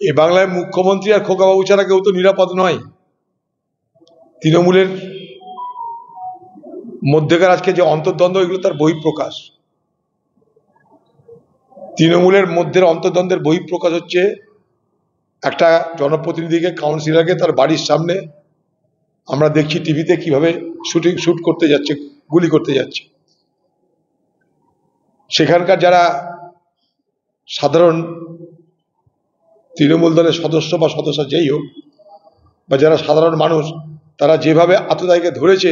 এ বাংলায় মুখ্যমন্ত্রী আর খোকাবাবু ছাড়া কেউ তো নিরাপদ নয়। তৃণমূলের মধ্যেকার আজকে যে অন্তর্দ্বন্দ্ব, এগুলো তার বহিঃপ্রকাশ। তৃণমূলের মধ্যে অন্তর্দ্বন্দ্বের বহিঃপ্রকাশ হচ্ছে একটা জনপ্রতিনিধিকে, কাউন্সিলরকে তার বাড়ির সামনে আমরা দেখছি টিভিতে কিভাবে শুট করতে যাচ্ছে, গুলি করতে যাচ্ছে। সেখানকার যারা সাধারণ তৃণমূল দলের সদস্য বা সদস্য যেই হোক, বা যারা সাধারণ মানুষ, তারা যেভাবে আততায়ীকে ধরেছে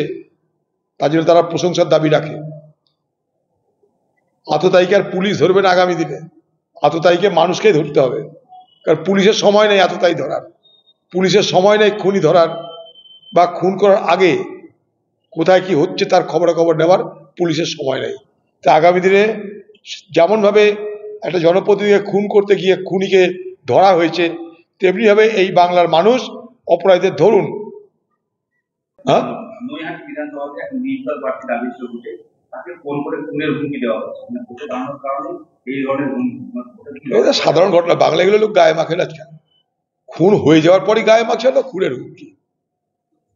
তার জন্য তারা প্রশংসার দাবি রাখে। আততায়ীকে আর পুলিশ ধরবে না আগামী দিনে, আততায়ীকে মানুষকেই ধরতে হবে। কারণ পুলিশের সময় নেই আততায়ী ধরার, পুলিশের সময় নেই খুনি ধরার, বা খুন করার আগে কোথায় কি হচ্ছে তার খবরাখবর নেওয়ার পুলিশের সময় নেই। তা আগামী দিনে যেমনভাবে একটা জনপ্রতিনিধিকে খুন করতে গিয়ে খুনিকে ধরা হয়েছে, তেমনিভাবে এই বাংলার মানুষ অপরাধীদের ধরুন। হ্যাঁ, সাধারণ ঘটনা। বাংলা এগুলো লোক গায়ে মাখে না। খুন হয়ে যাওয়ার পরই গায়ে মাখছে না খুনের হুমকি।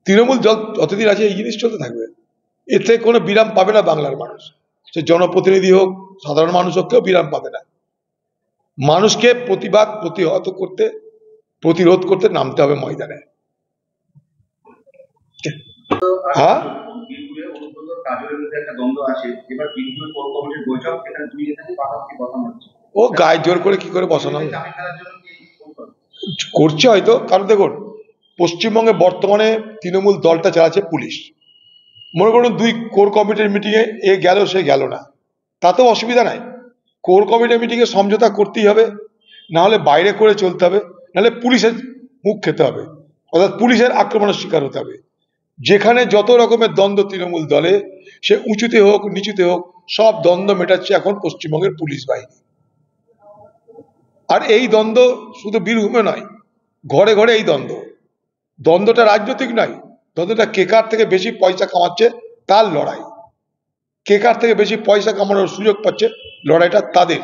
তৃণমূল যতদিন আছে এই জিনিস চলতে থাকবে, এতে কোনো বিরাম পাবে না বাংলার মানুষ। সে জনপ্রতিনিধি হোক, সাধারণ মানুষ হোক, কেউ বিরাম পাবে না। মানুষকে প্রতিবাদ প্রতিহত করতে, প্রতিরোধ করতে নামতে হবে ময়দানে। হ্যাঁ, ও গায়ে জোর করে কি করে বসানো করছে হয়তো। কারণ দেখুন, পশ্চিমবঙ্গে বর্তমানে তৃণমূল দলটা চালাচ্ছে পুলিশ। মনে করুন দুই কোর কমিটির মিটিংয়ে এ গেল সে গেল না, তাতেও অসুবিধা নাই। কোর কমিটির মিটিংয়ে সমঝোতা করতেই হবে, না হলে বাইরে করে চলতে হবে, নাহলে পুলিশের মুখ খেতে হবে, অর্থাৎ পুলিশের আক্রমণের শিকার হতে হবে। যেখানে যত রকমের দ্বন্দ্ব তৃণমূল দলে, সে উঁচুতে হোক নিচুতে হোক, সব দ্বন্দ্ব মেটাচ্ছে এখন পশ্চিমবঙ্গের পুলিশ বাহিনী। আর এই দ্বন্দ্ব শুধু বীরভূমে নয়, ঘরে ঘরে এই দ্বন্দ্ব। দ্বন্দ্বটা রাজনৈতিক নয়, দ্বন্দ্বটা কে কার থেকে বেশি পয়সা কামাচ্ছে তার লড়াই। কে কার থেকে বেশি পয়সা কামানোর সুযোগ পাচ্ছে, লড়াইটা তাদের।